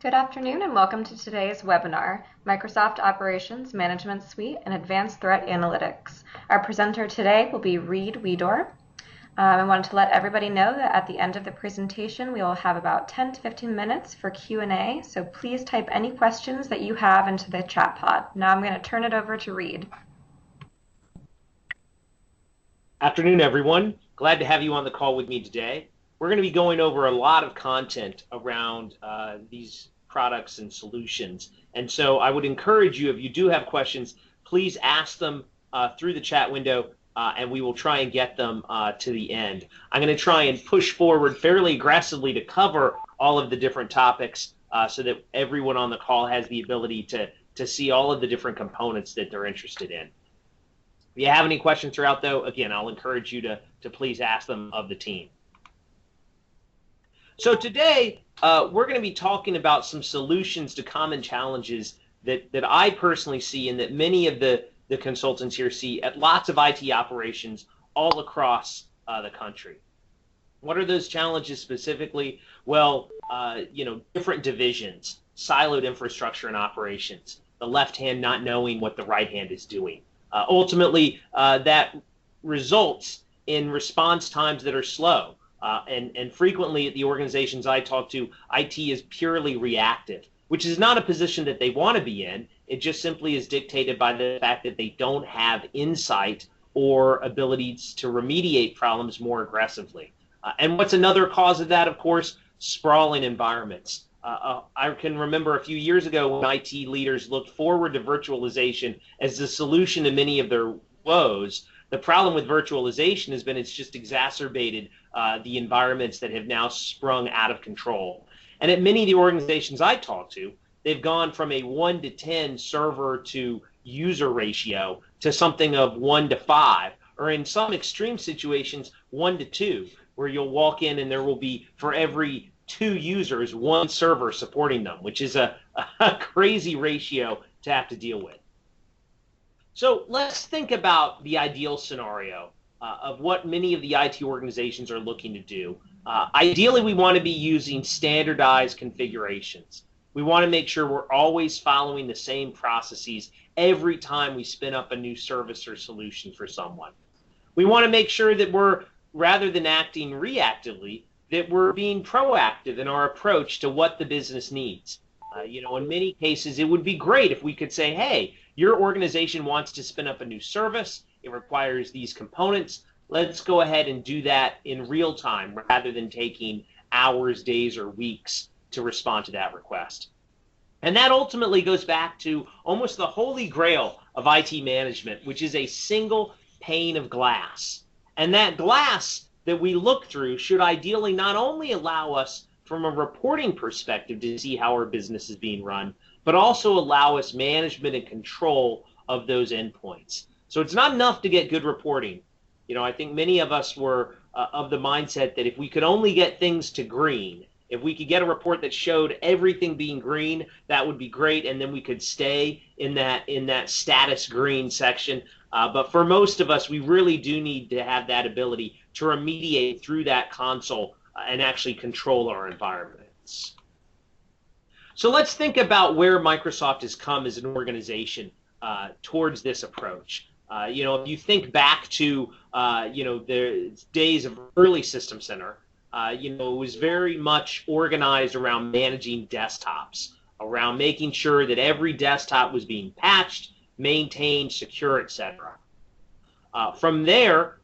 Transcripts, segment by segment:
Good afternoon and welcome to today's webinar, Microsoft Operations Management Suite and Advanced Threat Analytics. Our presenter today will be Reed Weedor. I wanted to let everybody know that at the end of the presentation we will have about 10 to 15 minutes for Q&A, so please type any questions that you have into the chat pod. Now I'm going to turn it over to Reed. Afternoon, everyone. Glad to have you on the call with me today. We're going to be going over a lot of content around these products and solutions. And so I would encourage you, if you do have questions, please ask them through the chat window and we will try and get them to the end. I'm going to try and push forward fairly aggressively to cover all of the different topics so that everyone on the call has the ability to see all of the different components that they're interested in. If you have any questions throughout, though, again, I'll encourage you to please ask them of the team. So today, we're going to be talking about some solutions to common challenges that I personally see and that many of the consultants here see at lots of IT operations all across the country. What are those challenges specifically? Well, different divisions, siloed infrastructure and operations, the left hand not knowing what the right hand is doing. Ultimately, that results in response times that are slow. And frequently at the organizations I talk to, IT is purely reactive, which is not a position that they want to be in. It just simply is dictated by the fact that they don't have insight or abilities to remediate problems more aggressively. And what's another cause of that? Of course, sprawling environments. I can remember a few years ago when IT leaders looked forward to virtualization as the solution to many of their woes. The problem with virtualization has been it's just exacerbated the environments that have now sprung out of control. And at many of the organizations I talk to, they've gone from a 1 to 10 server to user ratio to something of 1 to 5, or in some extreme situations, 1 to 2, where you'll walk in and there will be, for every 2 users, 1 server supporting them, which is a crazy ratio to have to deal with. So let's think about the ideal scenario of what many of the IT organizations are looking to do. Ideally, we want to be using standardized configurations. We want to make sure we're always following the same processes every time we spin up a new service or solution for someone. We want to make sure that we're, rather than acting reactively, that we're being proactive in our approach to what the business needs. In many cases, it would be great if we could say, hey, your organization wants to spin up a new service. It requires these components. Let's go ahead and do that in real time rather than taking hours, days, or weeks to respond to that request. And that ultimately goes back to almost the holy grail of IT management, which is a single pane of glass. And that glass that we look through should ideally not only allow us from a reporting perspective to see how our business is being run, but also allow us management and control of those endpoints. So it's not enough to get good reporting. I think many of us were of the mindset that if we could only get things to green, if we could get a report that showed everything being green, that would be great, and then we could stay in that status green section. But for most of us, we really do need to have that ability to remediate through that console and actually control our environments. So let's think about where Microsoft has come as an organization towards this approach. If you think back to the days of early System Center, it was very much organized around managing desktops, around making sure that every desktop was being patched, maintained, secure, etc. From there,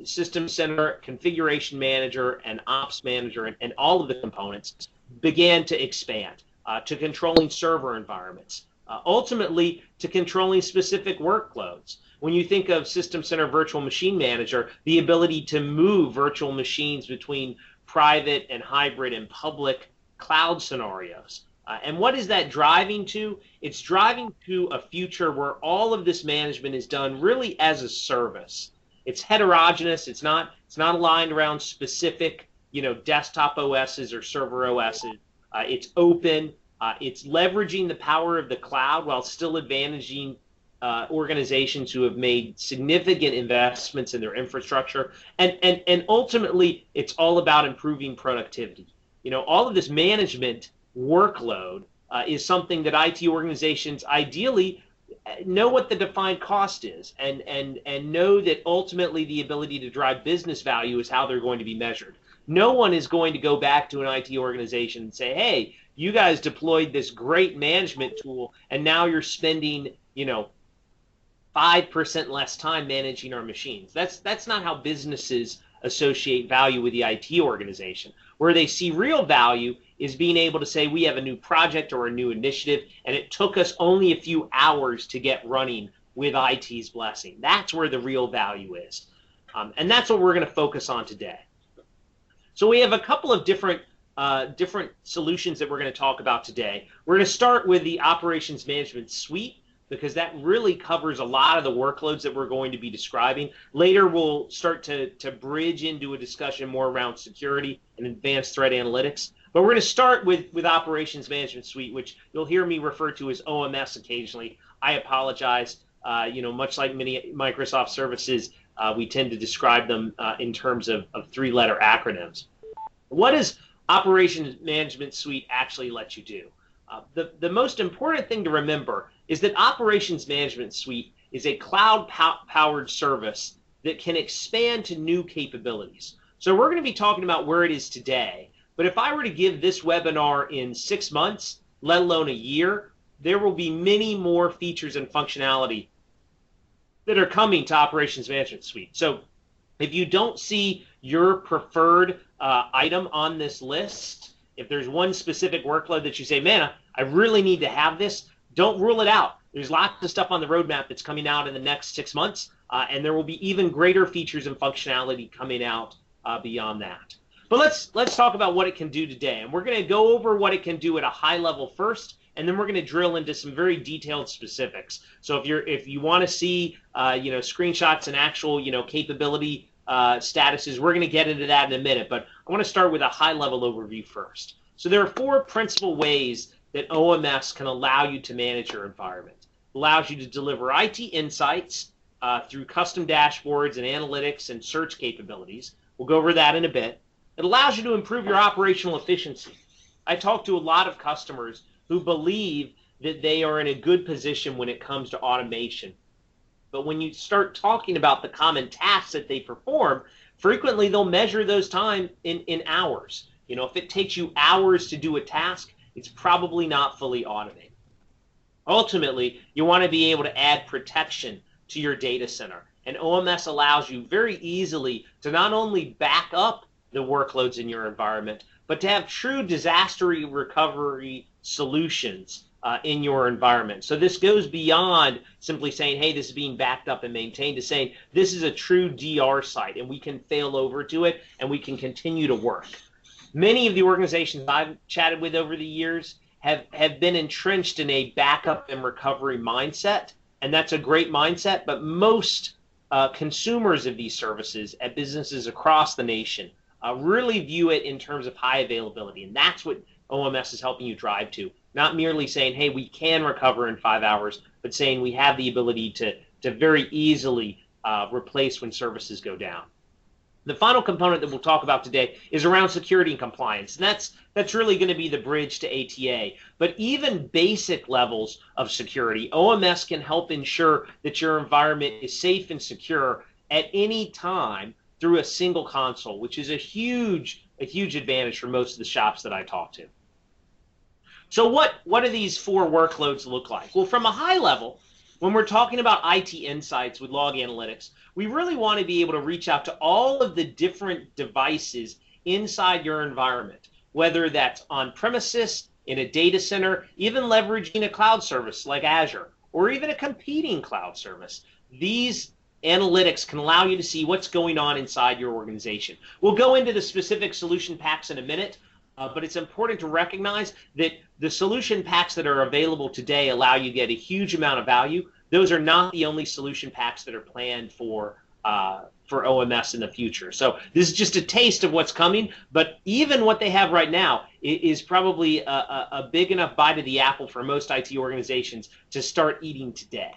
System Center, Configuration Manager, and Ops Manager, and all of the components began to expand to controlling server environments, ultimately to controlling specific workloads. When you think of System Center Virtual Machine Manager, the ability to move virtual machines between private and hybrid and public cloud scenarios. And what is that driving to? It's driving to a future where all of this management is done really as a service. It's heterogeneous. It's not aligned around specific, desktop OSs or server OSs. It's open. It's leveraging the power of the cloud while still advantaging organizations who have made significant investments in their infrastructure. And ultimately, it's all about improving productivity. All of this management workload is something that IT organizations ideally know what the defined cost is and know that ultimately the ability to drive business value is how they're going to be measured. No one is going to go back to an IT organization and say, hey, you guys deployed this great management tool and now you're spending, 5% less time managing our machines. That's not how businesses associate value with the IT organization. Where they see real value is being able to say we have a new project or a new initiative and it took us only a few hours to get running with IT's blessing. That's where the real value is. And that's what we're going to focus on today. So we have a couple of different solutions that we're going to talk about today. We're going to start with the Operations Management Suite, because that really covers a lot of the workloads that we're going to be describing. Later, we'll start to bridge into a discussion more around security and advanced threat analytics. But we're going to start with Operations Management Suite, which you'll hear me refer to as OMS occasionally. I apologize. Much like many Microsoft services, we tend to describe them in terms of three-letter acronyms. What does Operations Management Suite actually let you do? The most important thing to remember is that Operations Management Suite is a cloud-powered service that can expand to new capabilities. So we're going to be talking about where it is today, but if I were to give this webinar in 6 months, let alone a year, there will be many more features and functionality that are coming to Operations Management Suite. So if you don't see your preferred item on this list, if there's one specific workload that you say, man, I really need to have this, don't rule it out. There's lots of stuff on the roadmap that's coming out in the next 6 months, and there will be even greater features and functionality coming out beyond that. But let's talk about what it can do today. And we're going to go over what it can do at a high level first, and then we're going to drill into some very detailed specifics. So if you want to see screenshots and actual capability statuses, we're going to get into that in a minute. But I want to start with a high level overview first. So there are 4 principal ways that OMS can allow you to manage your environment. It allows you to deliver IT insights through custom dashboards and analytics and search capabilities. We'll go over that in a bit. It allows you to improve your operational efficiency. I talk to a lot of customers who believe that they are in a good position when it comes to automation. But when you start talking about the common tasks that they perform, frequently they'll measure those time in hours. If it takes you hours to do a task, it's probably not fully automated. Ultimately, you want to be able to add protection to your data center. And OMS allows you very easily to not only back up the workloads in your environment, but to have true disaster recovery solutions in your environment. So this goes beyond simply saying, hey, this is being backed up and maintained, to saying this is a true DR site and we can fail over to it and we can continue to work. Many of the organizations I've chatted with over the years have been entrenched in a backup and recovery mindset, and that's a great mindset, but most consumers of these services at businesses across the nation really view it in terms of high availability, and that's what OMS is helping you drive to. Not merely saying, hey, we can recover in 5 hours, but saying we have the ability to very easily replace when services go down. The final component that we'll talk about today is around security and compliance, and that's really going to be the bridge to ATA. But even basic levels of security, OMS can help ensure that your environment is safe and secure at any time through a single console, which is a huge advantage for most of the shops that I talk to. So what do these 4 workloads look like? Well, from a high level, when we're talking about IT insights with log analytics, we really want to be able to reach out to all of the different devices inside your environment, whether that's on premises, in a data center, even leveraging a cloud service like Azure, or even a competing cloud service. These analytics can allow you to see what's going on inside your organization. We'll go into the specific solution packs in a minute, but it's important to recognize that the solution packs that are available today allow you to get a huge amount of value. Those are not the only solution packs that are planned for OMS in the future. So this is just a taste of what's coming, but even what they have right now is probably a big enough bite of the apple for most IT organizations to start eating today.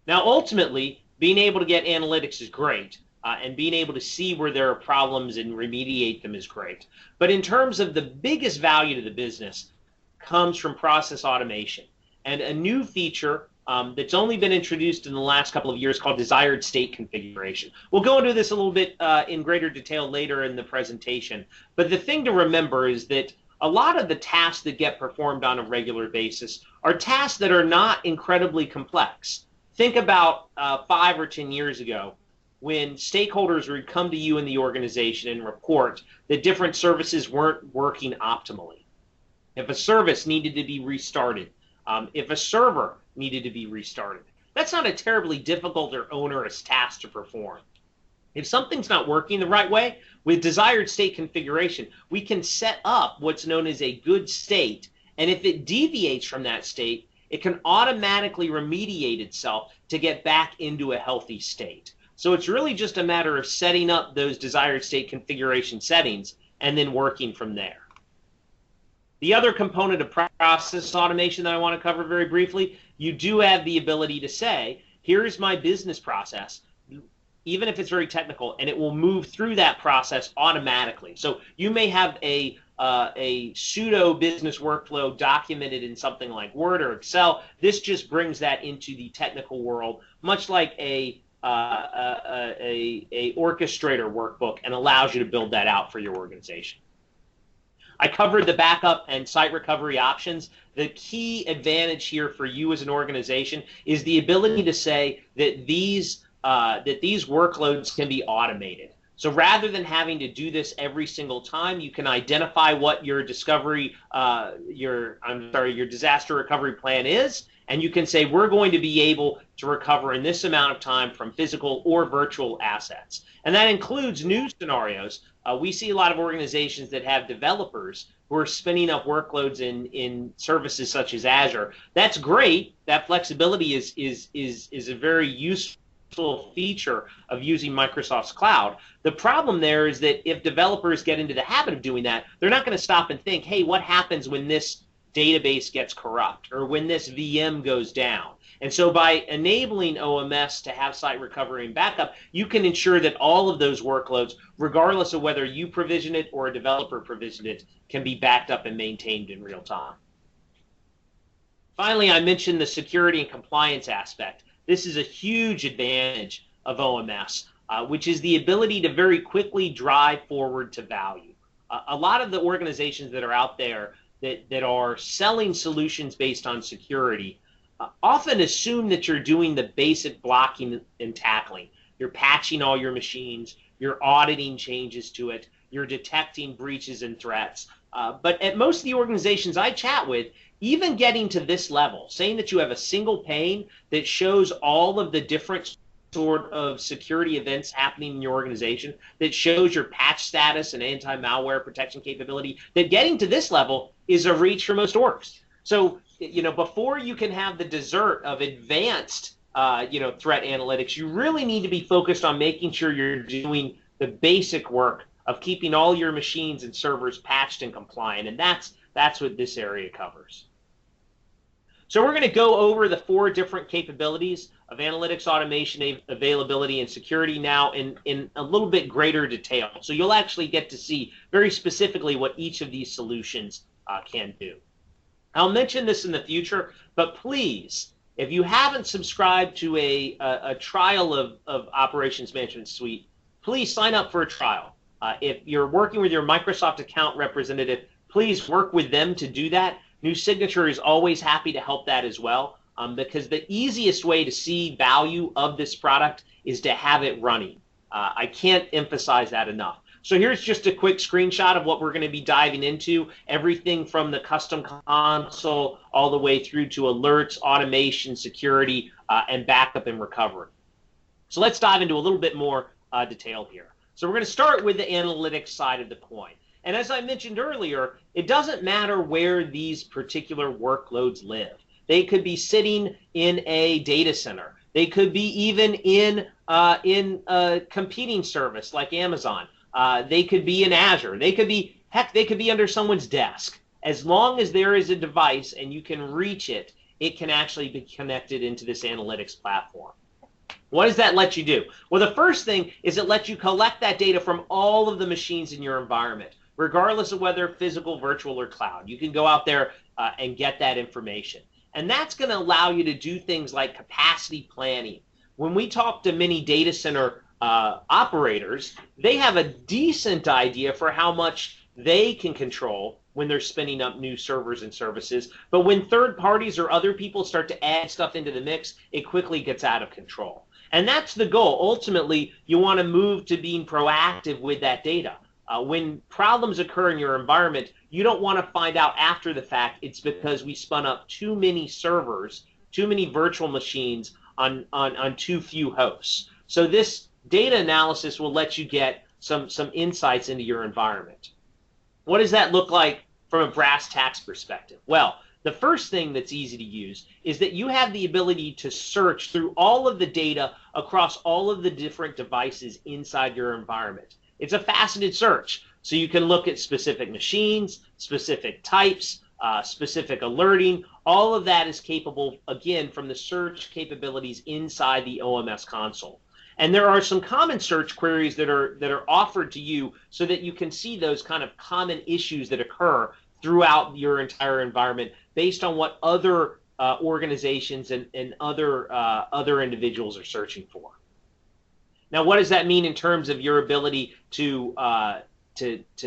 Now, ultimately, being able to get analytics is great, and being able to see where there are problems and remediate them is great. But in terms of the biggest value to the business comes from process automation. And a new feature that's only been introduced in the last couple of years called desired state configuration. We'll go into this a little bit in greater detail later in the presentation. But the thing to remember is that a lot of the tasks that get performed on a regular basis are tasks that are not incredibly complex. Think about 5 or 10 years ago when stakeholders would come to you in the organization and report that different services weren't working optimally. If a service needed to be restarted, if a server needed to be restarted, that's not a terribly difficult or onerous task to perform. If something's not working the right way, with desired state configuration, we can set up what's known as a good state, and if it deviates from that state, it can automatically remediate itself to get back into a healthy state. So it's really just a matter of setting up those desired state configuration settings and then working from there. The other component of process automation that I want to cover very briefly, you do have the ability to say, here's my business process, even if it's very technical, and it will move through that process automatically. So you may have a pseudo business workflow documented in something like Word or Excel. This just brings that into the technical world, much like a orchestrator workbook, and allows you to build that out for your organization. I covered the backup and site recovery options. The key advantage here for you as an organization is the ability to say that these workloads can be automated. So rather than having to do this every single time, you can identify what your your disaster recovery plan is, and you can say we're going to be able to recover in this amount of time from physical or virtual assets. And that includes new scenarios. We see a lot of organizations that have developers who are spinning up workloads in services such as Azure. That's great. That flexibility is a very useful feature of using Microsoft's cloud. The problem there is that if developers get into the habit of doing that, they're not going to stop and think, hey, what happens when this database gets corrupt or when this VM goes down? And so by enabling OMS to have site recovery and backup, you can ensure that all of those workloads, regardless of whether you provision it or a developer provisioned it, can be backed up and maintained in real time. Finally, I mentioned the security and compliance aspect. This is a huge advantage of OMS, which is the ability to very quickly drive forward to value. A lot of the organizations that are out there that are selling solutions based on security often assume that you're doing the basic blocking and tackling. You're patching all your machines, you're auditing changes to it, you're detecting breaches and threats. But at most of the organizations I chat with, even getting to this level, saying that you have a single pane that shows all of the different sort of security events happening in your organization, that shows your patch status and anti-malware protection capability, that getting to this level is a reach for most orgs. So, before you can have the dessert of advanced, threat analytics, you really need to be focused on making sure you're doing the basic work of keeping all your machines and servers patched and compliant, and that's what this area covers. So we're going to go over the 4 different capabilities of analytics, automation, availability, and security now in a little bit greater detail. So you'll actually get to see very specifically what each of these solutions can do. I'll mention this in the future, but please, if you haven't subscribed to a trial of Operations Management Suite, please sign up for a trial. If you're working with your Microsoft account representative, please work with them to do that. New Signature is always happy to help that as well, because the easiest way to see value of this product is to have it running. I can't emphasize that enough. So here's just a quick screenshot of what we're going to be diving into, everything from the custom console all the way through to alerts, automation, security, and backup and recovery. So let's dive into a little bit more detail here. So we're going to start with the analytics side of the coin. And as I mentioned earlier, it doesn't matter where these particular workloads live. They could be sitting in a data center. They could be even in a competing service like Amazon. They could be in Azure. They could be under someone's desk. As long as there is a device and you can reach it, it can actually be connected into this analytics platform. What does that let you do? Well, the first thing is it lets you collect that data from all of the machines in your environment, regardless of whether physical, virtual, or cloud. You can go out there and get that information. And that's going to allow you to do things like capacity planning. When we talk to many data center operators, they have a decent idea for how much they can control when they're spinning up new servers and services. But when third parties or other people start to add stuff into the mix, it quickly gets out of control. And that's the goal. Ultimately, you want to move to being proactive with that data. When problems occur in your environment, you don't want to find out after the fact it's because we spun up too many servers, too many virtual machines on too few hosts. So this data analysis will let you get some insights into your environment. What does that look like from a brass tacks perspective? Well, the first thing that's easy to use is that you have the ability to search through all of the data across all of the different devices inside your environment. It's a faceted search. So you can look at specific machines, specific types, specific alerting. All of that is capable, again, from the search capabilities inside the OMS console. And there are some common search queries that are offered to you so that you can see those kind of common issues that occur throughout your entire environment based on what other organizations and other individuals are searching for. Now, what does that mean in terms of your ability to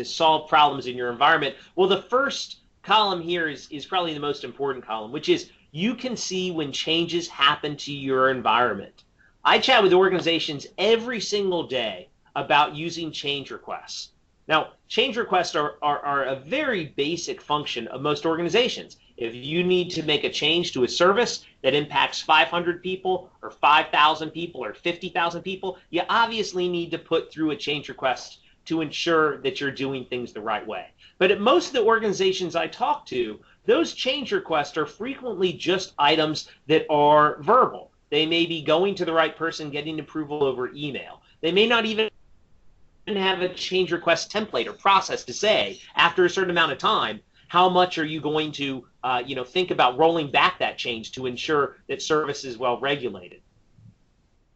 solve problems in your environment? Well, the first column here is probably the most important column, which is you can see when changes happen to your environment. I chat with organizations every single day about using change requests. Now, change requests are a very basic function of most organizations. If you need to make a change to a service that impacts 500 people or 5,000 people or 50,000 people, you obviously need to put through a change request to ensure that you're doing things the right way. But at most of the organizations I talk to, those change requests are frequently just items that are verbal. They may be going to the right person, getting approval over email. They may not even have a change request template or process to say, after a certain amount of time, how much are you going to think about rolling back that change to ensure that service is well regulated.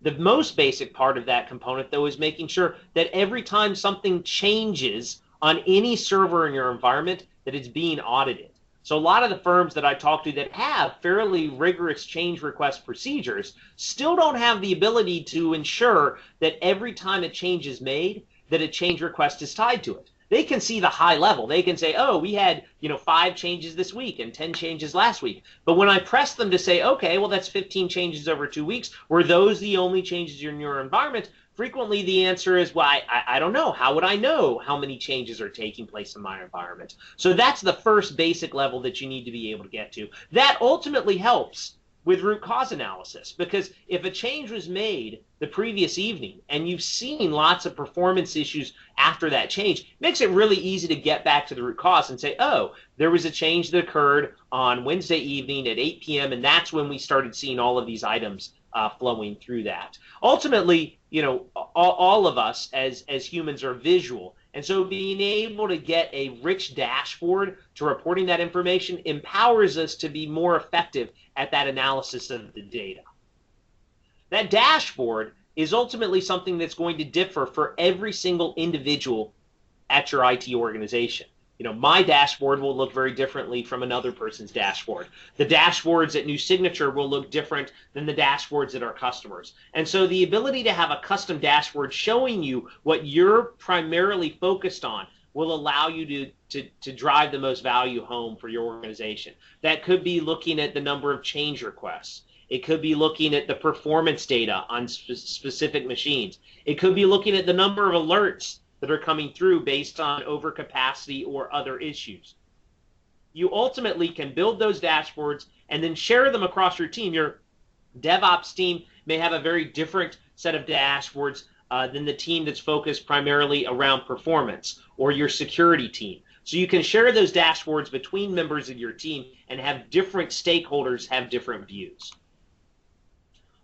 The most basic part of that component, though, is making sure that every time something changes on any server in your environment, that it's being audited. So a lot of the firms that I talk to that have fairly rigorous change request procedures still don't have the ability to ensure that every time a change is made, that a change request is tied to it. They can see the high level. They can say, oh, we had 5 changes this week and 10 changes last week. But when I press them to say, okay, well, that's 15 changes over 2 weeks, were those the only changes in your environment? Frequently, the answer is, well, I don't know. How would I know how many changes are taking place in my environment? So that's the first basic level that you need to be able to get to. That ultimately helps with root cause analysis, because if a change was made the previous evening and you've seen lots of performance issues after that change, it makes it really easy to get back to the root cause and say, oh, there was a change that occurred on Wednesday evening at 8 p.m. and that's when we started seeing all of these items flowing through that. Ultimately, all of us as humans are visual. And so being able to get a rich dashboard to reporting that information empowers us to be more effective at that analysis of the data. That dashboard is ultimately something that's going to differ for every single individual at your IT organization. My dashboard will look very differently from another person's dashboard. The dashboards at New Signature will look different than the dashboards at our customers. And so the ability to have a custom dashboard showing you what you're primarily focused on will allow you to drive the most value home for your organization. That could be looking at the number of change requests. It could be looking at the performance data on specific machines. It could be looking at the number of alerts that are coming through based on overcapacity or other issues. You ultimately can build those dashboards and then share them across your team. Your DevOps team may have a very different set of dashboards than the team that's focused primarily around performance, or your security team. So you can share those dashboards between members of your team and have different stakeholders have different views.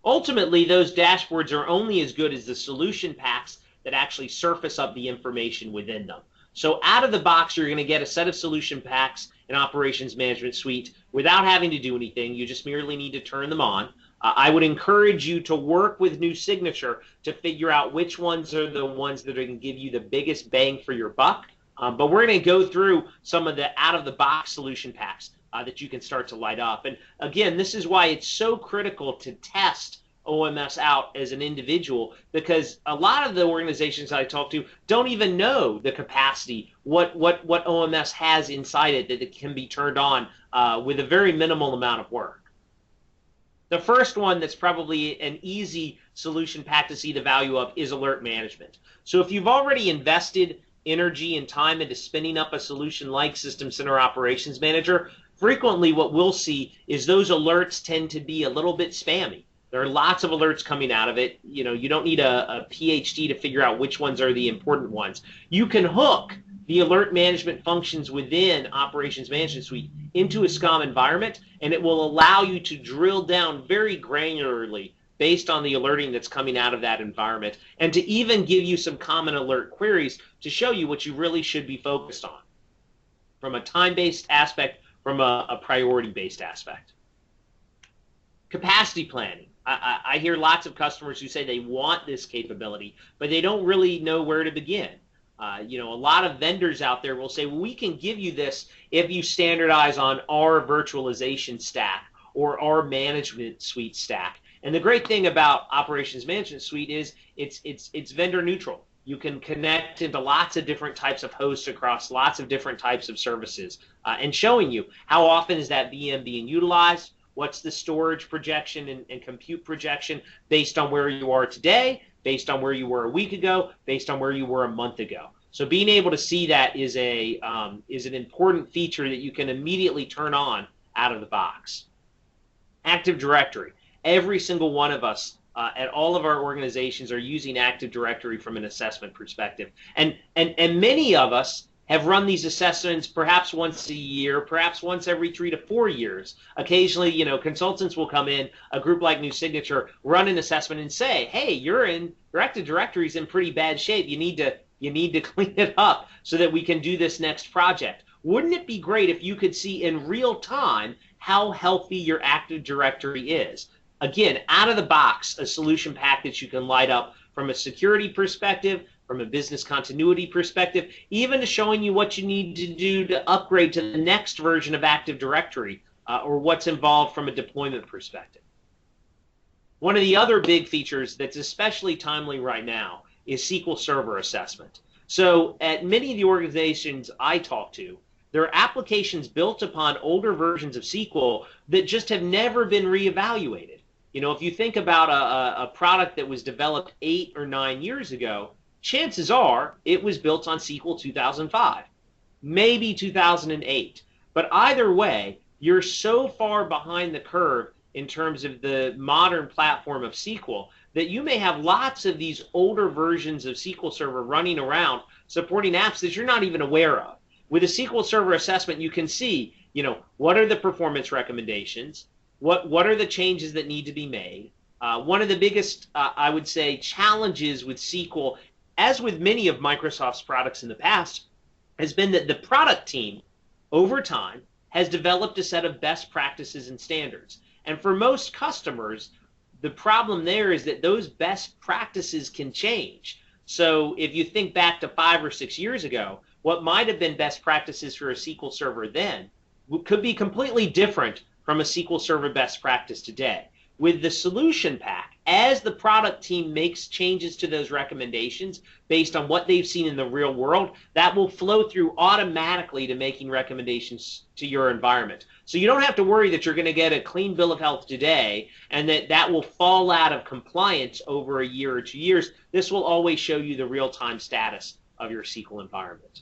Ultimately, those dashboards are only as good as the solution packs that actually surface up the information within them. So out of the box, you're going to get a set of solution packs in Operations Management Suite without having to do anything. You just merely need to turn them on. I would encourage you to work with New Signature to figure out which ones are the ones that are going to give you the biggest bang for your buck. But we're going to go through some of the out-of-the-box solution packs that you can start to light up. And again, this is why it's so critical to test OMS out as an individual, because a lot of the organizations I talk to don't even know the capacity, what OMS has inside it that it can be turned on with a very minimal amount of work. The first one that's probably an easy solution pack to see the value of is alert management. So if you've already invested energy and time into spinning up a solution like System Center Operations Manager, frequently what we'll see is those alerts tend to be a little bit spammy. There are lots of alerts coming out of it. You know, you don't need a PhD to figure out which ones are the important ones. You can hook the alert management functions within Operations Management Suite into a SCOM environment, and it will allow you to drill down very granularly based on the alerting that's coming out of that environment, and to even give you some common alert queries to show you what you really should be focused on from a time-based aspect, from a priority-based aspect. Capacity planning. I hear lots of customers who say they want this capability, but they don't really know where to begin. You know, a lot of vendors out there will say, well, we can give you this if you standardize on our virtualization stack or our management suite stack. And the great thing about Operations Management Suite is it's vendor neutral. You can connect into lots of different types of hosts across lots of different types of services, and showing you how often is that VM being utilized, what's the storage projection and compute projection based on where you are today, based on where you were a week ago, based on where you were a month ago. So being able to see that is an important feature that you can immediately turn on out of the box. Active Directory. Every single one of us at all of our organizations are using Active Directory from an assessment perspective. And many of us have run these assessments perhaps once a year, perhaps once every 3 to 4 years. Occasionally, you know, consultants will come in, a group like New Signature, run an assessment and say, hey, your Active Directory is in pretty bad shape. You need to clean it up so that we can do this next project. Wouldn't it be great if you could see in real time how healthy your Active Directory is? Again, out of the box, a solution pack that you can light up from a security perspective, from a business continuity perspective, even to showing you what you need to do to upgrade to the next version of Active Directory, or what's involved from a deployment perspective. One of the other big features that's especially timely right now is SQL Server assessment. So at many of the organizations I talk to, there are applications built upon older versions of SQL that just have never been reevaluated. You know, if you think about a product that was developed 8 or 9 years ago, chances are it was built on SQL 2005, maybe 2008. But either way, you're so far behind the curve in terms of the modern platform of SQL that you may have lots of these older versions of SQL Server running around supporting apps that you're not even aware of. With a SQL Server assessment, you can see, you know, what are the performance recommendations, what are the changes that need to be made. One of the biggest, I would say, challenges with SQL, as with many of Microsoft's products in the past, has been that the product team, over time, has developed a set of best practices and standards. And for most customers, the problem there is that those best practices can change. So if you think back to 5 or 6 years ago, what might have been best practices for a SQL Server then could be completely different from a SQL Server best practice today. With the solution pack, as the product team makes changes to those recommendations based on what they've seen in the real world, that will flow through automatically to making recommendations to your environment. So you don't have to worry that you're going to get a clean bill of health today and that will fall out of compliance over a year or 2 years. This will always show you the real-time status of your SQL environment.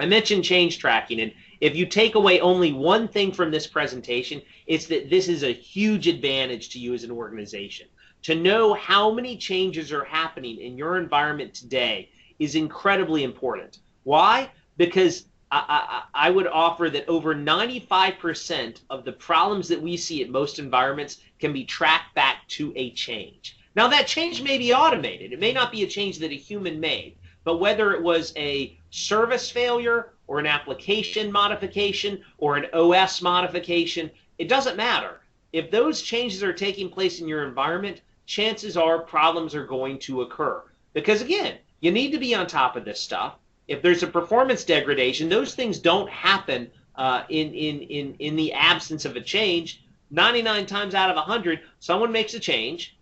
I mentioned change tracking, and if you take away only one thing from this presentation, it's that this is a huge advantage to you as an organization. To know how many changes are happening in your environment today is incredibly important. Why? Because I would offer that over 95% of the problems that we see at most environments can be tracked back to a change. Now, that change may be automated. It may not be a change that a human made, but whether it was a service failure or an application modification or an OS modification, it doesn't matter. if those changes are taking place in your environment, chances are problems are going to occur. Because again, you need to be on top of this stuff. If there's a performance degradation, those things don't happen in the absence of a change. 99 times out of 100, someone makes a change,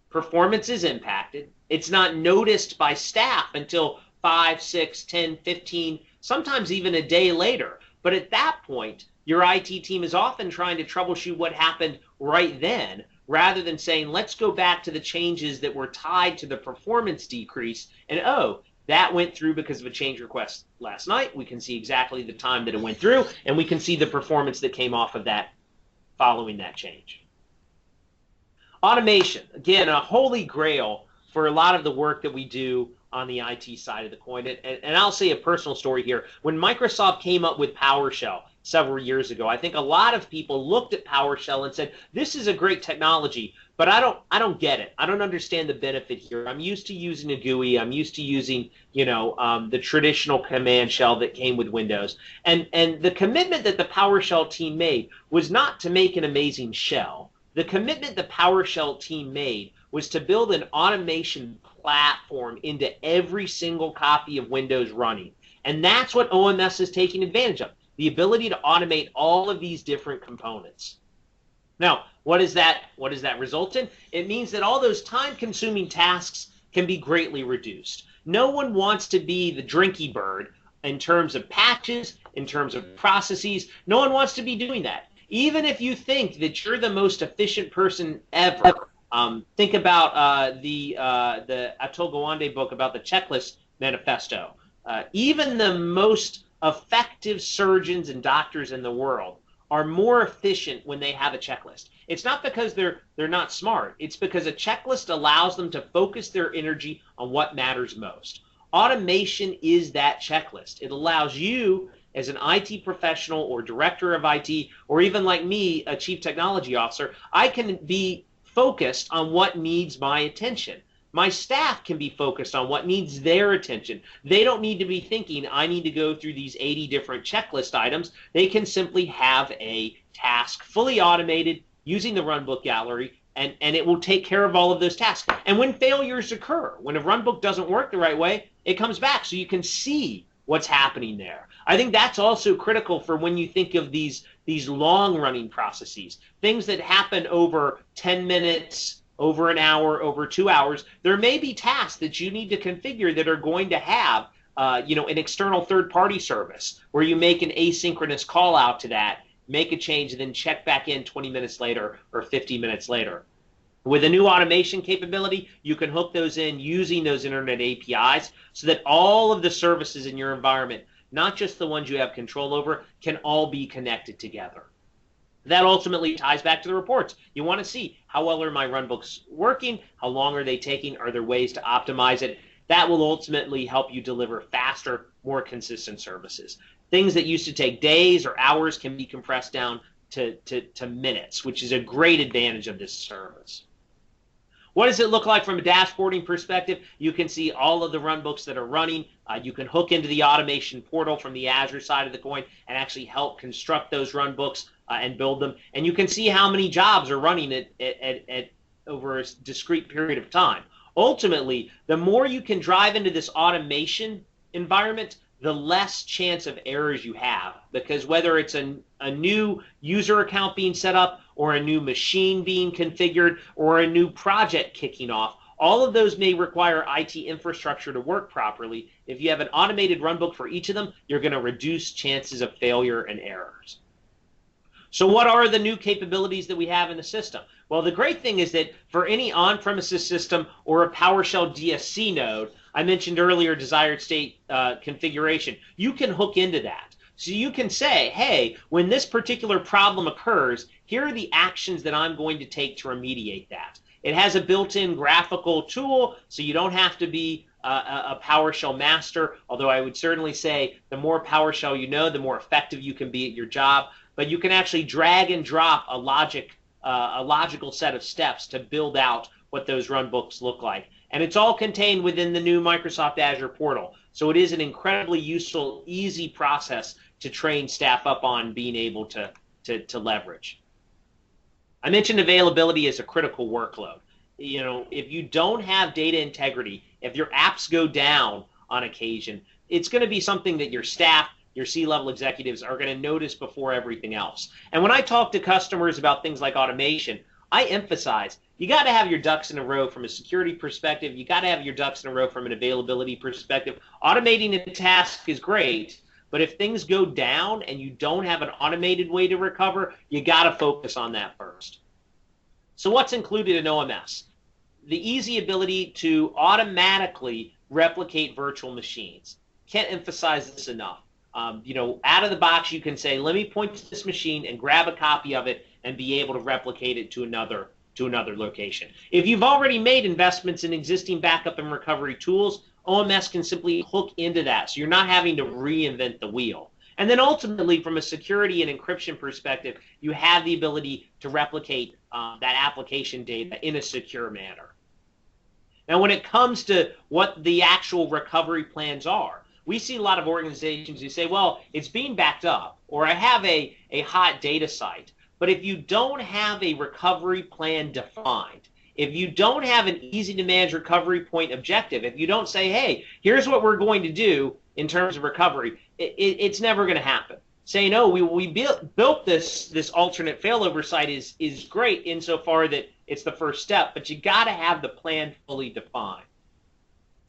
performance is impacted. It's not noticed by staff until 5, 6, 10, 15, sometimes even a day later. But at that point, your IT team is often trying to troubleshoot what happened right then, rather than saying, let's go back to the changes that were tied to the performance decrease. And oh, that went through because of a change request last night. We can see exactly the time that it went through, and we can see the performance that came off of that following that change. Automation, again, a holy grail for a lot of the work that we do on the IT side of the coin. And I'll say a personal story here. When Microsoft came up with PowerShell several years ago, I think a lot of people looked at PowerShell and said, this is a great technology, but I don't get it. I don't understand the benefit here. I'm used to using a GUI. I'm used to using, the traditional command shell that came with Windows. And the commitment that the PowerShell team made was not to make an amazing shell. The commitment the PowerShell team made was to build an automation platform into every single copy of Windows running. And that's what OMS is taking advantage of, the ability to automate all of these different components. Now, what does that result in? It means that all those time-consuming tasks can be greatly reduced. No one wants to be the drinky bird in terms of patches, in terms of processes. No one wants to be doing that. Even if you think that you're the most efficient person ever. Think about the Atul Gawande book about the checklist manifesto. Even the most effective surgeons and doctors in the world are more efficient when they have a checklist. It's not because they're not smart. It's because a checklist allows them to focus their energy on what matters most. Automation is that checklist. It allows you as an IT professional or director of IT, or even like me, a chief technology officer, I can be focused on what needs my attention. My staff can be focused on what needs their attention. They don't need to be thinking, I need to go through these 80 different checklist items. They can simply have a task fully automated using the runbook gallery, and it will take care of all of those tasks. And when failures occur, when a runbook doesn't work the right way, it comes back so you can see what's happening there. I think that's also critical for when you think of these long-running processes, things that happen over 10 minutes, over an hour, over 2 hours. There may be tasks that you need to configure that are going to have an external third-party service where you make an asynchronous call out to that, make a change, and then check back in 20 minutes later or 50 minutes later. With a new automation capability, you can hook those in using those internet APIs so that all of the services in your environment, not just the ones you have control over, can all be connected together. That ultimately ties back to the reports. You want to see how well are my runbooks working, how long are they taking, are there ways to optimize it. That will ultimately help you deliver faster, more consistent services. Things that used to take days or hours can be compressed down to minutes, which is a great advantage of this service. What does it look like from a dashboarding perspective? You can see all of the runbooks that are running. You can hook into the automation portal from the Azure side of the coin and actually help construct those runbooks and build them. And you can see how many jobs are running at over a discrete period of time. Ultimately, the more you can drive into this automation environment, the less chance of errors you have, because whether it's a new user account being set up or a new machine being configured or a new project kicking off, all of those may require IT infrastructure to work properly. If you have an automated runbook for each of them, you're going to reduce chances of failure and errors. So what are the new capabilities that we have in the system? Well, the great thing is that for any on-premises system or a PowerShell DSC node, I mentioned earlier desired state configuration, you can hook into that. So you can say, hey, when this particular problem occurs, here are the actions that I'm going to take to remediate that. It has a built-in graphical tool, so you don't have to be a PowerShell master, although I would certainly say the more PowerShell you know, the more effective you can be at your job. But you can actually drag and drop a logical set of steps to build out what those runbooks look like. And it's all contained within the new Microsoft Azure portal. So it is an incredibly useful, easy process to train staff up on being able to leverage. I mentioned availability as a critical workload. If you don't have data integrity, if your apps go down on occasion, it's going to be something that your staff, your C-level executives are going to notice before everything else. And when I talk to customers about things like automation, I emphasize you got to have your ducks in a row from a security perspective. You got to have your ducks in a row from an availability perspective. Automating a task is great, but if things go down and you don't have an automated way to recover, you got to focus on that first. So what's included in OMS? The easy ability to automatically replicate virtual machines. Can't emphasize this enough. Out of the box, you can say, let me point to this machine and grab a copy of it and be able to replicate it to another location. If you've already made investments in existing backup and recovery tools, OMS can simply hook into that, so you're not having to reinvent the wheel. And then ultimately, from a security and encryption perspective, you have the ability to replicate that application data in a secure manner. Now, when it comes to what the actual recovery plans are, we see a lot of organizations who say, well, it's being backed up, or I have a hot data site. But if you don't have a recovery plan defined, if you don't have an easy-to-manage recovery point objective, if you don't say, hey, here's what we're going to do in terms of recovery, it's never going to happen. Saying, oh, we built this alternate failover site is great insofar that it's the first step, but you got to have the plan fully defined.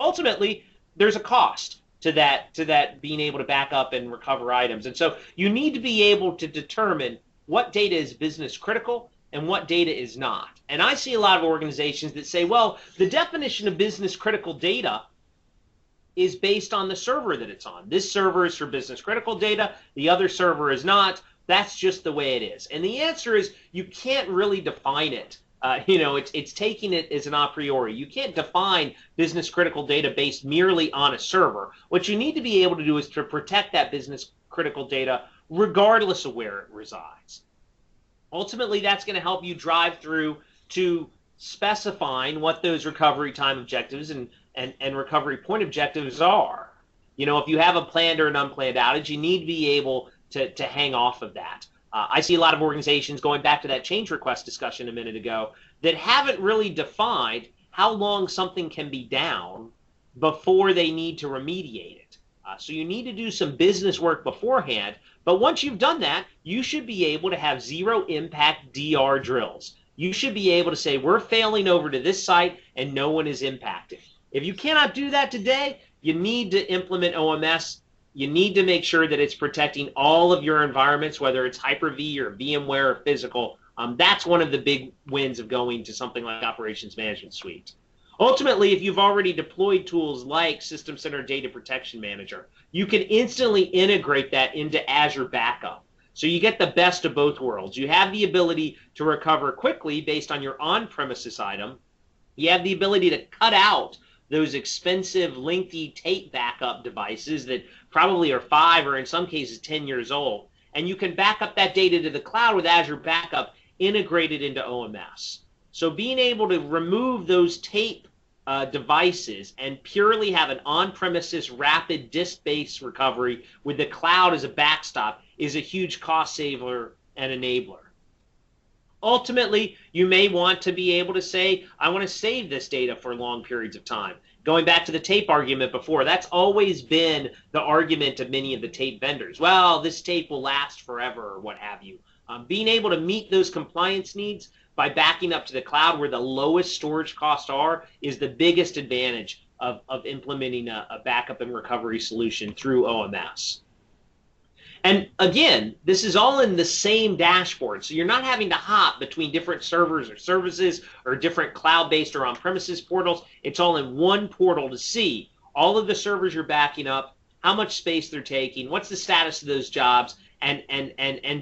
Ultimately, there's a cost to that being able to back up and recover items. And so you need to be able to determine what data is business critical and what data is not. And I see a lot of organizations that say, well, the definition of business critical data is based on the server that it's on. This server is for business critical data. The other server is not. That's just the way it is. And the answer is you can't really define it. It's taking it as an a priori. You can't define business critical data based merely on a server. What you need to be able to do is to protect that business critical data regardless of where it resides. Ultimately, that's going to help you drive through to specifying what those recovery time objectives and recovery point objectives are. If you have a planned or an unplanned outage, you need to be able to hang off of that. I see a lot of organizations, going back to that change request discussion a minute ago, that haven't really defined how long something can be down before they need to remediate it. So you need to do some business work beforehand. But once you've done that, you should be able to have zero impact DR drills. You should be able to say, we're failing over to this site and no one is impacted. If you cannot do that today, you need to implement OMS. You need to make sure that it's protecting all of your environments, whether it's Hyper-V or VMware or physical. That's one of the big wins of going to something like Operations Management Suite. Ultimately, if you've already deployed tools like System Center Data Protection Manager, you can instantly integrate that into Azure Backup. So you get the best of both worlds. You have the ability to recover quickly based on your on-premises item. You have the ability to cut out those expensive, lengthy tape backup devices that probably are 5 or in some cases 10 years old. And you can back up that data to the cloud with Azure Backup integrated into OMS. So being able to remove those tape devices and purely have an on-premises rapid disk-based recovery with the cloud as a backstop is a huge cost saver and enabler. Ultimately, you may want to be able to say, I want to save this data for long periods of time. Going back to the tape argument before, that's always been the argument of many of the tape vendors. Well, this tape will last forever or what have you. Being able to meet those compliance needs by backing up to the cloud where the lowest storage costs are is the biggest advantage of implementing a backup and recovery solution through OMS. And again, this is all in the same dashboard, so you're not having to hop between different servers or services or different cloud-based or on-premises portals. It's all in one portal to see all of the servers you're backing up, how much space they're taking, what's the status of those jobs, and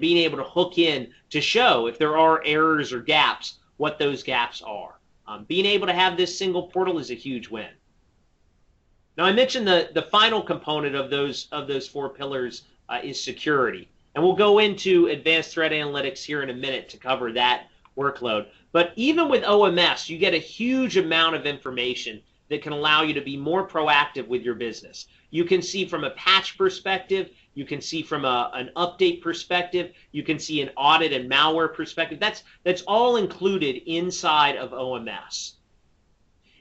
being able to hook in to show if there are errors or gaps, what those gaps are. Being able to have this single portal is a huge win. Now, I mentioned the final component of those 4 pillars is security. And we'll go into advanced threat analytics here in a minute to cover that workload. But even with OMS, you get a huge amount of information that can allow you to be more proactive with your business. You can see from a patch perspective, you can see from an update perspective, you can see an audit and malware perspective. That's all included inside of OMS.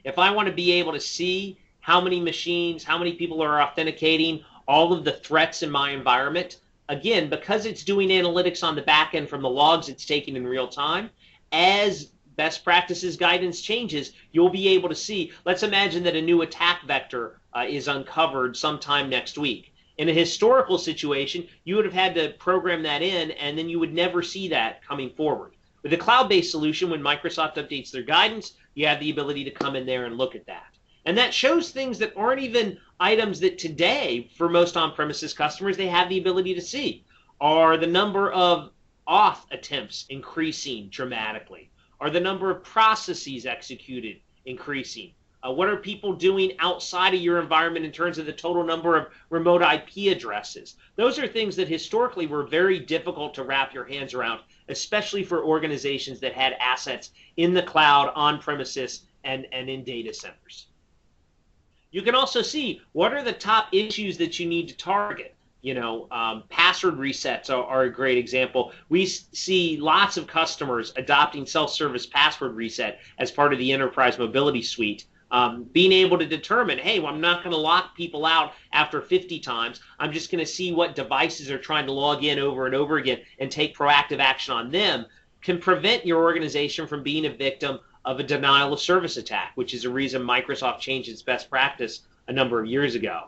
If I want to be able to see how many machines, how many people are authenticating, all of the threats in my environment, again, because it's doing analytics on the back end from the logs it's taking in real time, as best practices guidance changes, you'll be able to see. Let's imagine that a new attack vector is uncovered sometime next week. In a historical situation, you would have had to program that in, and then you would never see that coming forward. With a cloud-based solution, when Microsoft updates their guidance, you have the ability to come in there and look at that. And that shows things that aren't even items that today, for most on-premises customers, they have the ability to see. Are the number of auth attempts increasing dramatically? Are the number of processes executed increasing? What are people doing outside of your environment in terms of the total number of remote IP addresses? Those are things that historically were very difficult to wrap your hands around, especially for organizations that had assets in the cloud, on-premises, and in data centers. You can also see what are the top issues that you need to target. Password resets are a great example. We see lots of customers adopting self-service password reset as part of the enterprise mobility suite. Being able to determine, hey, well, I'm not going to lock people out after 50 times. I'm just going to see what devices are trying to log in over and over again and take proactive action on them, can prevent your organization from being a victim of a denial of service attack, which is a reason Microsoft changed its best practice a number of years ago.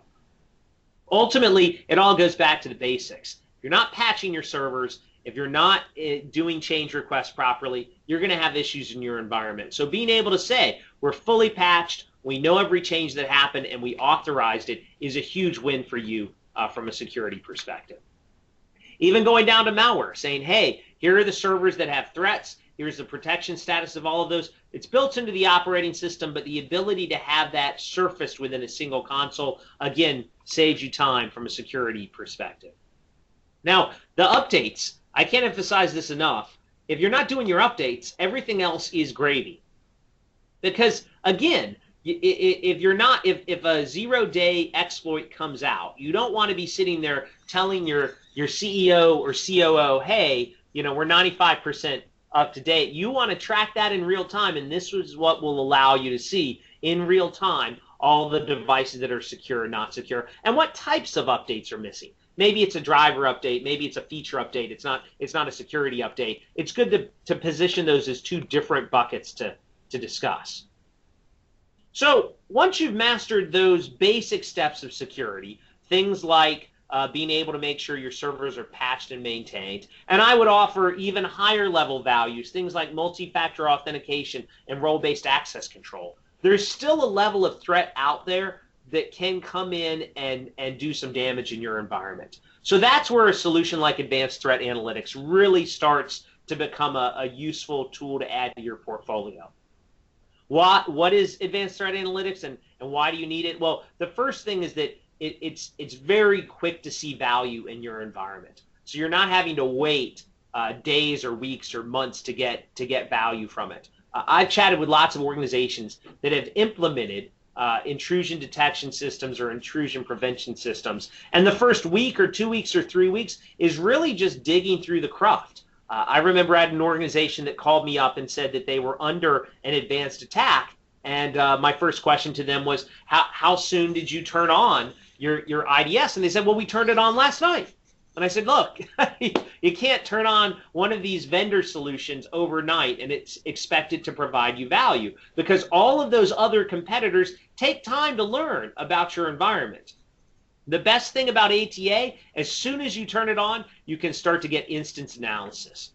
Ultimately, it all goes back to the basics. If you're not patching your servers, if you're not doing change requests properly, you're going to have issues in your environment. So being able to say, we're fully patched, we know every change that happened, and we authorized it is a huge win for you from a security perspective. Even going down to malware, saying, hey, here are the servers that have threats, here's the protection status of all of those. It's built into the operating system, but the ability to have that surfaced within a single console, again, saves you time from a security perspective. Now, the updates, I can't emphasize this enough. If you're not doing your updates, everything else is gravy. Because, again, if a zero-day exploit comes out, you don't want to be sitting there telling your CEO or COO, hey, we're 95% up to date. You want to track that in real time, and this is what will allow you to see in real time all the devices that are secure and not secure, and what types of updates are missing. Maybe it's a driver update, maybe it's a feature update, it's not a security update. It's good to position those as two different buckets to discuss. So once you've mastered those basic steps of security, things like being able to make sure your servers are patched and maintained. And I would offer even higher level values, things like multi-factor authentication and role-based access control. There's still a level of threat out there that can come in and do some damage in your environment. So that's where a solution like Advanced Threat Analytics really starts to become a useful tool to add to your portfolio. What is Advanced Threat Analytics and why do you need it? Well, the first thing is that it's very quick to see value in your environment. So you're not having to wait days or weeks or months to get value from it. I've chatted with lots of organizations that have implemented intrusion detection systems or intrusion prevention systems, and the first week or 2 weeks or 3 weeks is really just digging through the cruft. I remember I had an organization that called me up and said that they were under an advanced attack, and my first question to them was, how soon did you turn on your IDS? And they said, well, we turned it on last night. And I said, look, you can't turn on one of these vendor solutions overnight and it's expected to provide you value, because all of those other competitors take time to learn about your environment. The best thing about ATA, as soon as you turn it on, you can start to get instance analysis.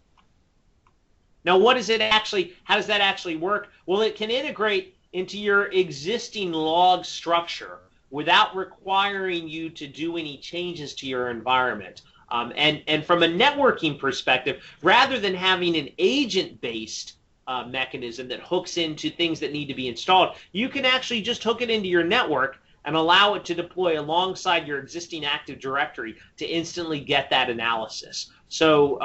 Now, how does that actually work? Well, it can integrate into your existing log structure without requiring you to do any changes to your environment. And from a networking perspective, rather than having an agent-based mechanism that hooks into things that need to be installed, you can actually just hook it into your network and allow it to deploy alongside your existing Active Directory to instantly get that analysis. So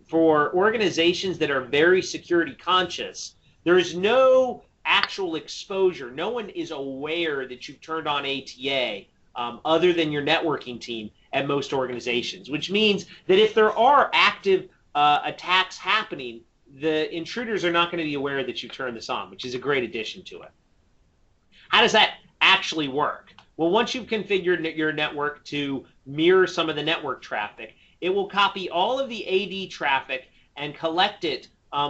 for organizations that are very security conscious, there is no actual exposure. No one is aware that you've turned on ATA other than your networking team at most organizations, which means that if there are active attacks happening, the intruders are not going to be aware that you've turned this on, which is a great addition to it. How does that actually work? Well, once you've configured your network to mirror some of the network traffic, it will copy all of the AD traffic and collect it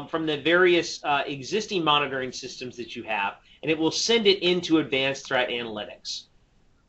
from the various existing monitoring systems that you have, and it will send it into advanced threat analytics.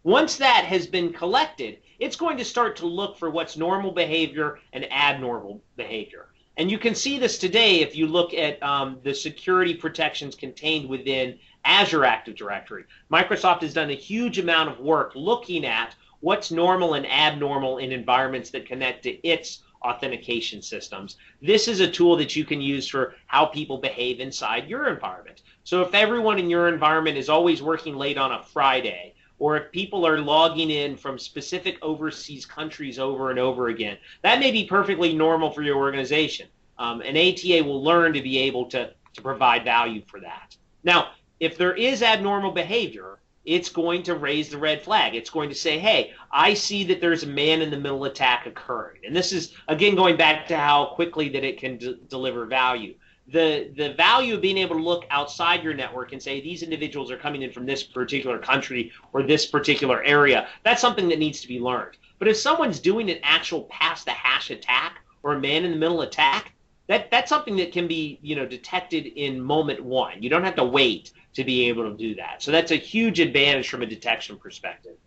Once that has been collected, it's going to start to look for what's normal behavior and abnormal behavior. And you can see this today if you look at the security protections contained within Azure Active Directory. Microsoft has done a huge amount of work looking at what's normal and abnormal in environments that connect to its authentication systems. This is a tool that you can use for how people behave inside your environment. So if everyone in your environment is always working late on a Friday, or if people are logging in from specific overseas countries over and over again, that may be perfectly normal for your organization. And ATA will learn to be able to provide value for that. Now, if there is abnormal behavior, it's going to raise the red flag. It's going to say, hey, I see that there's a man-in-the-middle attack occurring. And this is, again, going back to how quickly that it can deliver value. The value of being able to look outside your network and say these individuals are coming in from this particular country or this particular area, that's something that needs to be learned. But if someone's doing an actual pass-the-hash attack or a man-in-the-middle attack, that's something that can be, detected in moment one. You don't have to wait to be able to do that. So that's a huge advantage from a detection perspective.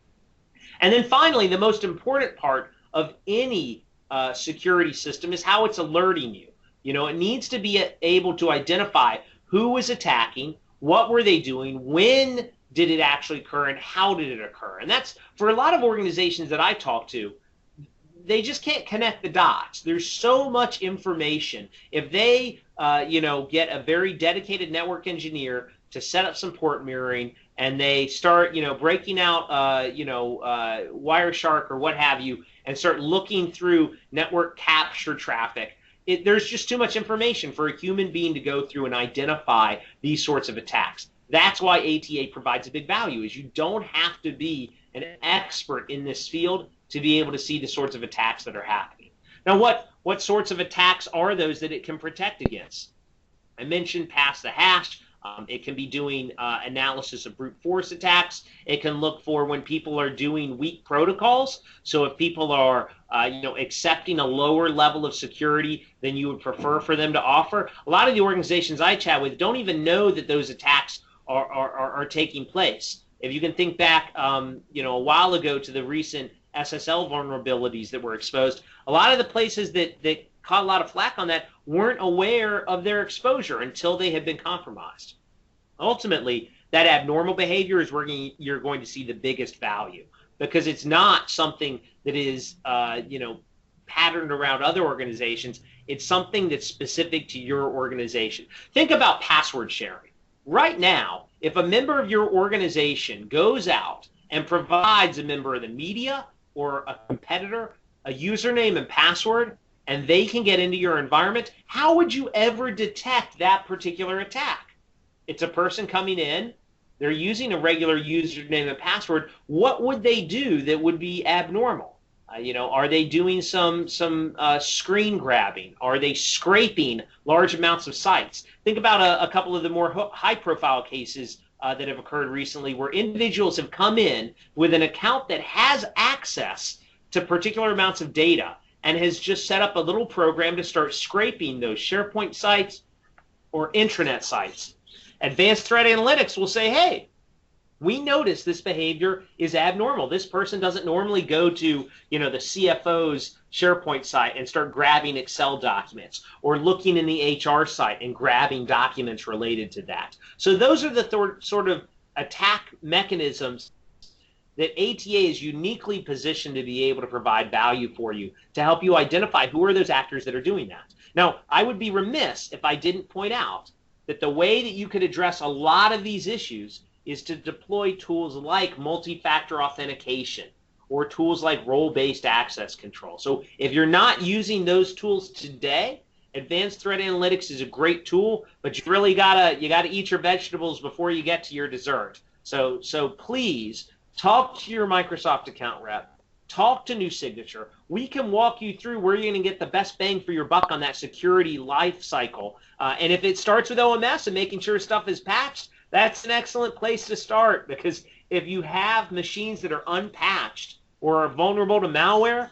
And then finally, the most important part of any security system is how it's alerting you. It needs to be able to identify who was attacking, what were they doing, when did it actually occur, and how did it occur. And that's, for a lot of organizations that I talk to, they just can't connect the dots. There's so much information. If they, get a very dedicated network engineer to set up some port mirroring, and they start, breaking out, Wireshark or what have you, and start looking through network capture traffic, there's just too much information for a human being to go through and identify these sorts of attacks. That's why ATA provides a big value, is you don't have to be an expert in this field to be able to see the sorts of attacks that are happening. Now, what sorts of attacks are those that it can protect against? I mentioned pass the hash. It can be doing analysis of brute force attacks. It can look for when people are doing weak protocols. So if people are, accepting a lower level of security than you would prefer for them to offer, a lot of the organizations I chat with don't even know that those attacks are taking place. If you can think back, a while ago to the recent SSL vulnerabilities that were exposed, a lot of the places that caught a lot of flack on that weren't aware of their exposure until they had been compromised. Ultimately, that abnormal behavior is where you're going to see the biggest value, because it's not something that is, patterned around other organizations. It's something that's specific to your organization. Think about password sharing. Right now, if a member of your organization goes out and provides a member of the media or a competitor a username and password, and they can get into your environment, how would you ever detect that particular attack? It's a person coming in, they're using a regular username and password. What would they do that would be abnormal? Are they doing some screen grabbing? Are they scraping large amounts of sites? Think about a couple of the more high-profile cases that have occurred recently where individuals have come in with an account that has access to particular amounts of data and has just set up a little program to start scraping those SharePoint sites or intranet sites. Advanced threat analytics will say, hey, we notice this behavior is abnormal. This person doesn't normally go to, the CFO's SharePoint site and start grabbing Excel documents, or looking in the HR site and grabbing documents related to that. So those are the sort of attack mechanisms that ATA is uniquely positioned to be able to provide value for you, to help you identify who are those actors that are doing that. Now, I would be remiss if I didn't point out that the way that you could address a lot of these issues is to deploy tools like multi-factor authentication or tools like role-based access control. So if you're not using those tools today, Advanced threat analytics is a great tool, but you really gotta eat your vegetables before you get to your dessert. So please talk to your Microsoft account rep. Talk to New Signature. We can walk you through where you're going to get the best bang for your buck on that security life cycle. And if it starts with OMS and making sure stuff is patched, that's an excellent place to start, because if you have machines that are unpatched or are vulnerable to malware,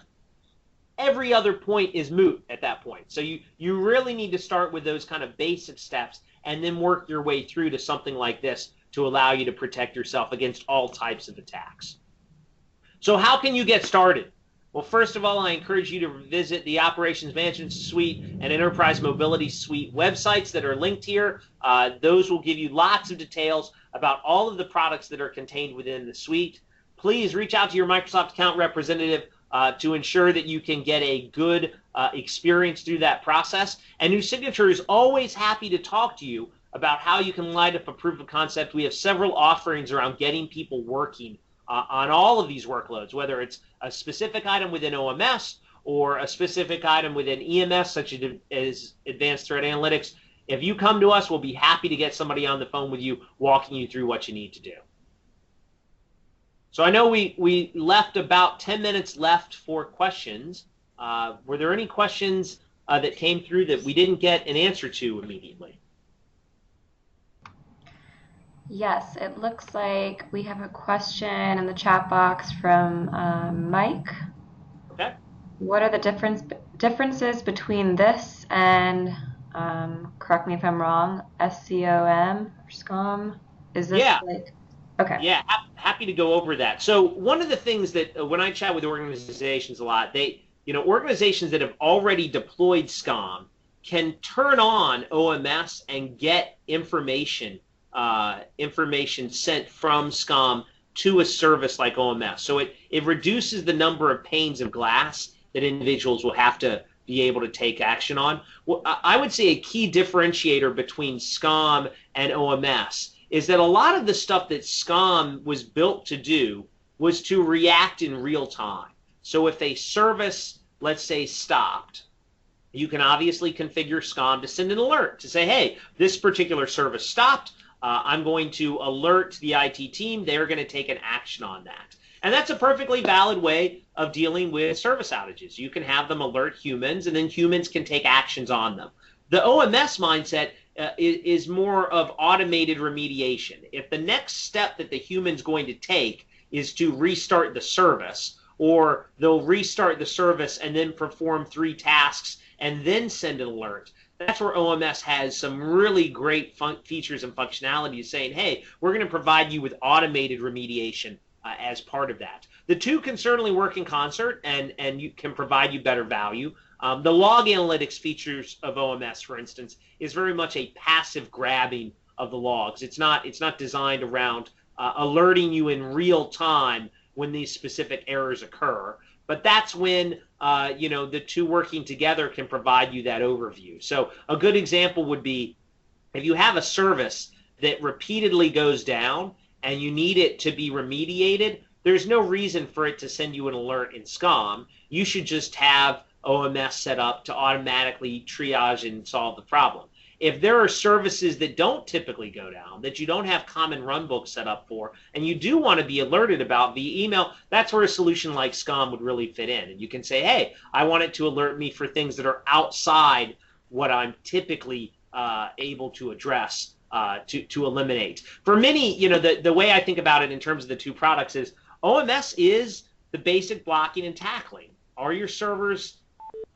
every other point is moot at that point. So you really need to start with those kind of basic steps and then work your way through to something like this to allow you to protect yourself against all types of attacks. So how can you get started? Well, first of all, I encourage you to visit the Operations Management Suite and Enterprise Mobility Suite websites that are linked here. Those will give you lots of details about all of the products that are contained within the suite. Please reach out to your Microsoft account representative to ensure that you can get a good experience through that process. And New Signature is always happy to talk to you about how you can light up a proof of concept. We have several offerings around getting people working on all of these workloads, whether it's a specific item within OMS or a specific item within EMS, such as Advanced Threat Analytics. If you come to us, we'll be happy to get somebody on the phone with you, walking you through what you need to do. So I know we left about 10 minutes left for questions. Were there any questions that came through that we didn't get an answer to immediately? Yes, it looks like we have a question in the chat box from Mike. Okay. What are the differences between this and, correct me if I'm wrong, SCOM or SCOM? Is this like, okay. Yeah, happy to go over that. So one of the things that when I chat with organizations a lot, organizations that have already deployed SCOM can turn on OMS and get information sent from SCOM to a service like OMS. So it reduces the number of panes of glass that individuals will have to be able to take action on. Well, I would say a key differentiator between SCOM and OMS is that a lot of the stuff that SCOM was built to do was to react in real time. So if a service, let's say, stopped, you can obviously configure SCOM to send an alert to say, hey, this particular service stopped. I'm going to alert the IT team. They're going to take an action on that. And that's a perfectly valid way of dealing with service outages. You can have them alert humans, and then humans can take actions on them. The OMS mindset is more of automated remediation. If the next step that the human's going to take is to restart the service, or they'll restart the service and then perform 3 tasks and then send an alert, that's where OMS has some really great features and functionality, saying, hey, we're going to provide you with automated remediation as part of that. The two can certainly work in concert, and you can provide you better value. The log analytics features of OMS, for instance, is very much a passive grabbing of the logs. It's not designed around alerting you in real time when these specific errors occur. But that's when the two working together can provide you that overview. So a good example would be if you have a service that repeatedly goes down and you need it to be remediated, there's no reason for it to send you an alert in SCOM. You should just have OMS set up to automatically triage and solve the problem. If there are services that don't typically go down, that you don't have common runbooks set up for, and you do want to be alerted about via email, that's where a solution like SCOM would really fit in. And you can say, hey, I want it to alert me for things that are outside what I'm typically able to address to eliminate. For many, the way I think about it in terms of the two products is OMS is the basic blocking and tackling. Are your servers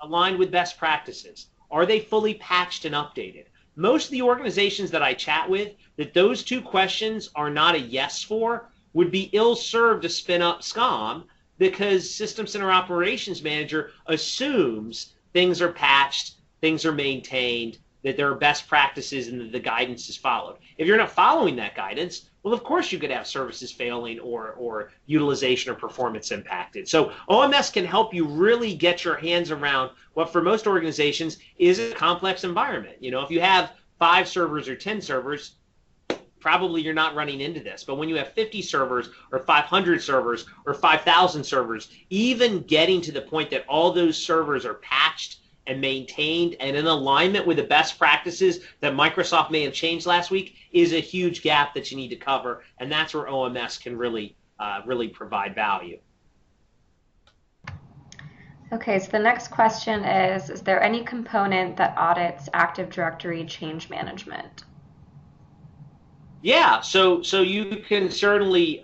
aligned with best practices? Are they fully patched and updated? Most of the organizations that I chat with, that those two questions are not a yes for, would be ill-served to spin up SCOM, because System Center Operations Manager assumes things are patched, things are maintained, that there are best practices and that the guidance is followed. If you're not following that guidance, well, of course you could have services failing or utilization or performance impacted. So OMS can help you really get your hands around what for most organizations is a complex environment. If you have 5 servers or 10 servers, probably you're not running into this. But when you have 50 servers or 500 servers or 5,000 servers, even getting to the point that all those servers are patched and maintained and in alignment with the best practices that Microsoft may have changed last week is a huge gap that you need to cover, and that's where OMS can really provide value. Okay, so the next question is there any component that audits Active Directory change management? Yeah, so you can certainly,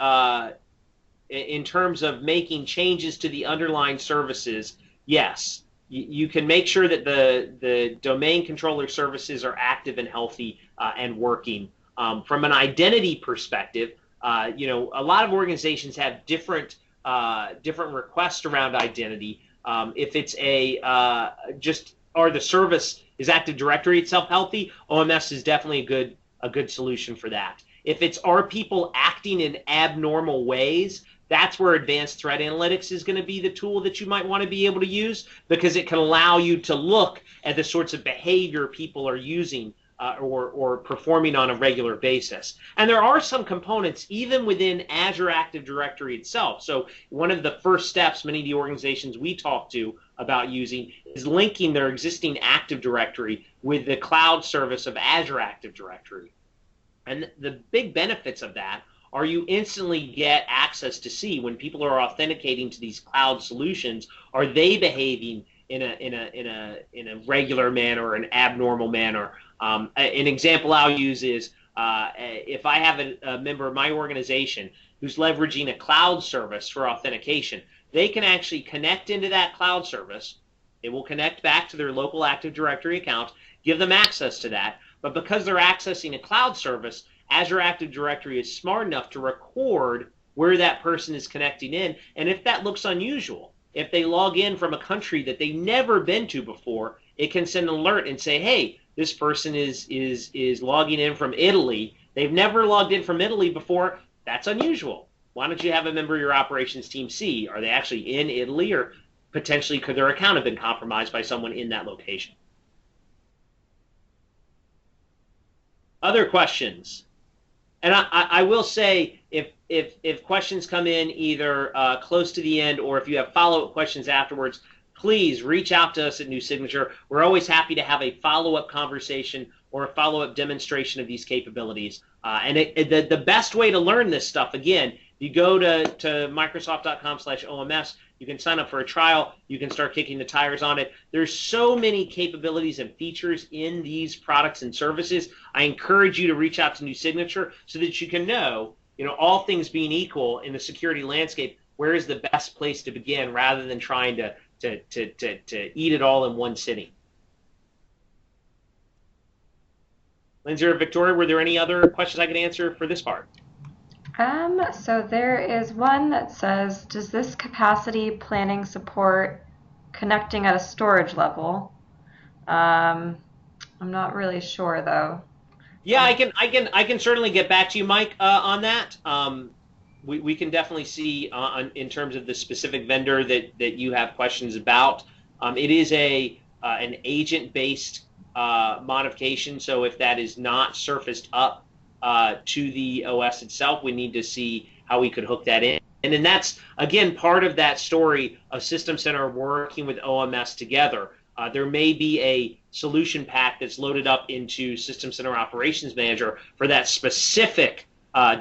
in terms of making changes to the underlying services, yes, you can make sure that the domain controller services are active and healthy and working. From an identity perspective, a lot of organizations have different requests around identity. If it's are the service, is Active Directory itself healthy? OMS is definitely a good solution for that. If it's, are people acting in abnormal ways, that's where advanced threat analytics is going to be the tool that you might want to be able to use, because it can allow you to look at the sorts of behavior people are using or performing on a regular basis. And there are some components even within Azure Active Directory itself. So one of the first steps many of the organizations we talk to about using is linking their existing Active Directory with the cloud service of Azure Active Directory. And the big benefits of that are you instantly get access to see when people are authenticating to these cloud solutions, are they behaving in a regular manner or an abnormal manner? An example I'll use is if I have a member of my organization who's leveraging a cloud service for authentication, they can actually connect into that cloud service. It will connect back to their local Active Directory account, give them access to that. But because they're accessing a cloud service, Azure Active Directory is smart enough to record where that person is connecting in. And if that looks unusual, if they log in from a country that they've never been to before, it can send an alert and say, hey, this person is logging in from Italy. They've never logged in from Italy before. That's unusual. Why don't you have a member of your operations team see, are they actually in Italy, or potentially could their account have been compromised by someone in that location? Other questions? And I will say, if questions come in either close to the end or if you have follow-up questions afterwards, please reach out to us at New Signature. We're always happy to have a follow-up conversation or a follow-up demonstration of these capabilities. And the best way to learn this stuff, again, you go to Microsoft.com/OMS, you can sign up for a trial, you can start kicking the tires on it. There's so many capabilities and features in these products and services. I encourage you to reach out to New Signature so that you can know, all things being equal in the security landscape, where is the best place to begin rather than trying to eat it all in one sitting. Lindsay or Victoria, were there any other questions I could answer for this part? So there is one that says, does this capacity planning support connecting at a storage level? I'm not really sure though. Yeah, I can certainly get back to you, Mike, on that. We can definitely see in terms of the specific vendor that you have questions about. It is an agent-based modification, so if that is not surfaced up to the OS itself, we need to see how we could hook that in. And then that's, again, part of that story of System Center working with OMS together. There may be a solution pack that's loaded up into System Center Operations Manager for that specific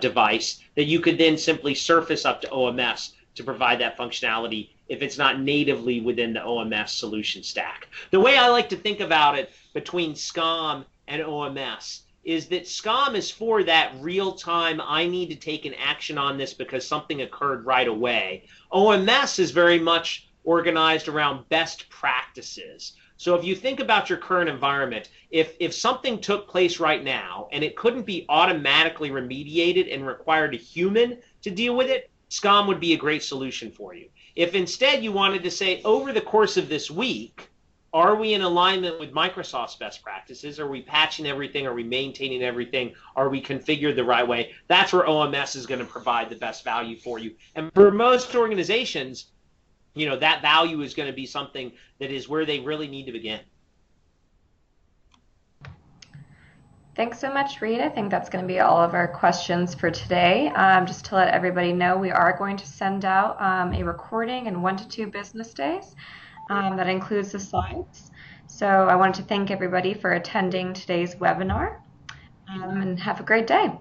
device that you could then simply surface up to OMS to provide that functionality if it's not natively within the OMS solution stack. The way I like to think about it between SCOM and OMS is that SCOM is for that real-time, I need to take an action on this because something occurred right away. OMS is very much organized around best practices. So if you think about your current environment, if something took place right now and it couldn't be automatically remediated and required a human to deal with it, SCOM would be a great solution for you. If instead you wanted to say, over the course of this week, are we in alignment with Microsoft's best practices? Are we patching everything? Are we maintaining everything? Are we configured the right way? That's where OMS is going to provide the best value for you. And for most organizations, that value is going to be something that is where they really need to begin. Thanks so much, Reed. I think that's going to be all of our questions for today. Just to let everybody know, we are going to send out a recording in 1 to 2 business days that includes the slides. So I wanted to thank everybody for attending today's webinar, and have a great day.